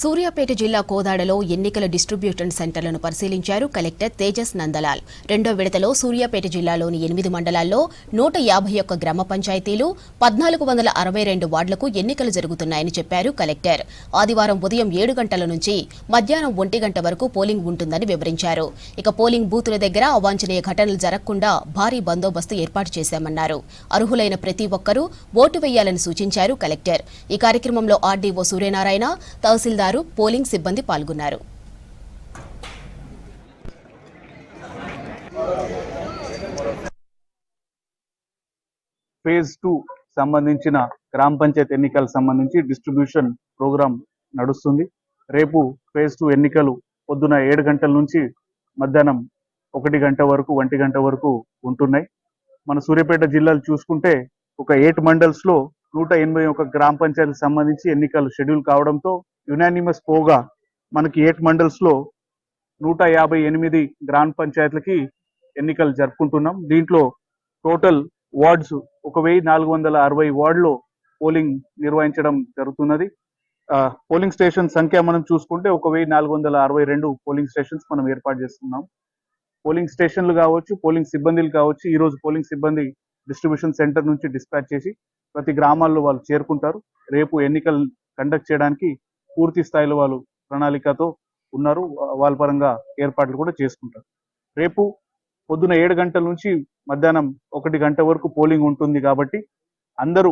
సూర్యాపేట జిల్లా కోదాడలో ఎన్నికల డిస్ట్రిబ్యూషన్ సెంటర్లను పరిశీలించారు కలెక్టర్ తేజస్ నందలాల్. రెండో విడతలో సూర్యాపేట జిల్లాలోని 8 మండలాల్లో 151 గ్రామ పంచాయతీలు 1462 వార్డులకు ఎన్నికలు జరుగుతున్నాయని చెప్పారు కలెక్టర్. ఆదివారం ఉదయం 7 గంటల నుంచి మధ్యాహ్నం 1 గంట వరకు పోలింగ్ ఉంటుందని వివరించారు. ఇక పోలింగ్ బూతుల దగ్గర అవాంఛనీయ ఘటనలు జరగకుండా భారీ బందోబస్తు ఏర్పాటు చేశామన్నారు. అర్హులైన ప్రతి ఒక్కరూ ఓటు వేయాలని సూచించారు కలెక్టర్. ఈ కార్యక్రమంలో ఆర్డీఓ సూర్యనారాయణ, తహసీల్దార్, పోలింగ్ సిబ్బంది పాల్గొన్నారు. ఫేజ్ 2 సంబంధించిన గ్రామ పంచాయతీ ఎన్నికలకు సంబంధించి డిస్ట్రిబ్యూషన్ ప్రోగ్రామ్ నడుస్తుంది. రేపు ఫేజ్ 2 ఎన్నికలు పొద్దున 7 గంటల నుంచి మధ్యాహ్నం 1 గంట వరకు 1 గంట వరకు ఉంటున్నాయి. మన సూర్యాపేట జిల్లాలు చూసుకుంటే ఒక 8 మండల్స్ లో 181 గ్రామ పంచాయతీలకు సంబంధించి ఎన్నికలు షెడ్యూల్ కావడంతో యునానిమస్ పోగా మనకి 8 మండల్స్ లో 158 గ్రామ పంచాయతీలకి ఎన్నికలు జరుపుకుంటున్నాం. దీంట్లో టోటల్ వార్డ్స్ 1460 వార్డులో పోలింగ్ నిర్వహించడం జరుగుతున్నది. పోలింగ్ స్టేషన్ సంఖ్య మనం చూసుకుంటే 1462 పోలింగ్ స్టేషన్స్ మనం ఏర్పాటు చేస్తున్నాం. పోలింగ్ స్టేషన్లు కావచ్చు, పోలింగ్ సిబ్బందిలు కావచ్చు, ఈ రోజు పోలింగ్ సిబ్బంది డిస్ట్రిబ్యూషన్ సెంటర్ నుంచి డిస్పాచ్ చేసి ప్రతి గ్రామాల్లో వాళ్ళు చేరుకుంటారు. రేపు ఎన్నికలు కండక్ట్ చేయడానికి పూర్తి స్థాయిలో వాళ్ళు ప్రణాళికతో ఉన్నారు. వాళ్ళ పరంగా ఏర్పాట్లు కూడా చేసుకుంటారు. రేపు పొద్దున 7 గంటల నుంచి మధ్యాహ్నం 1 గంట వరకు పోలింగ్ ఉంటుంది కాబట్టి అందరూ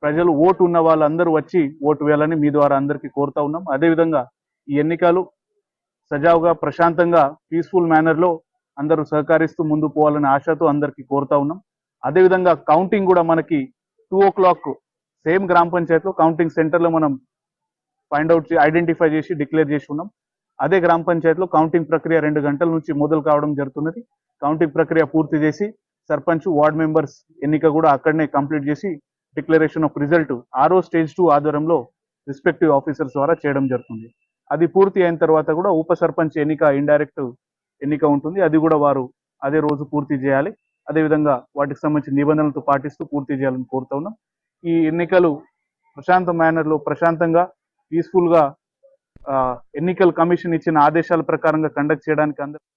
ప్రజలు ఓటు ఉన్న వాళ్ళందరూ వచ్చి ఓటు వేయాలని మీ ద్వారా అందరికీ కోరుతా ఉన్నాం. అదేవిధంగా ఈ ఎన్నికలు సజావుగా, ప్రశాంతంగా, పీస్ఫుల్ మేనర్ లో అందరూ సహకరిస్తూ ముందు పోవాలనే ఆశతో అందరికీ కోరుతా ఉన్నాం. అదేవిధంగా కౌంటింగ్ కూడా మనకి 2 o'clock సేమ్ గ్రామ పంచాయతీలో కౌంటింగ్ సెంటర్ లో మనం ఐడెంటిఫై చేసి డిక్లేర్ చేసి ఉన్నాం. అదే గ్రామ పంచాయతీలో కౌంటింగ్ ప్రక్రియ 2 గంటల నుంచి మొదలు కావడం జరుగుతున్నది. కౌంటింగ్ ప్రక్రియ పూర్తి చేసి సర్పంచ్, వార్డ్ మెంబర్స్ ఎన్నిక కూడా అక్కడనే కంప్లీట్ చేసి డిక్లరేషన్ ఆఫ్ రిజల్ట్ స్టేజ్ 2 ఆధ్వర్యంలో రెస్పెక్టివ్ ఆఫీసర్స్ ద్వారా చేయడం జరుగుతుంది. అది పూర్తి అయిన తర్వాత కూడా ఉప సర్పంచ్ ఎన్నిక, ఇండైరెక్ట్ ఎన్నిక ఉంటుంది. అది కూడా వారు అదే రోజు పూర్తి చేయాలి. అదేవిధంగా వాటికి సంబంధించిన నిబంధనలతో పాటిస్తూ పూర్తి చేయాలని కోరుతా ఉన్నాం. ఈ ఎన్నికలు ప్రశాంత మేనర్ లో, ప్రశాంతంగా, పీస్ఫుల్ గా ఎన్నికల కమిషన్ ఇచ్చిన ఆదేశాల ప్రకారంగా కండక్ట్ చేయడానికి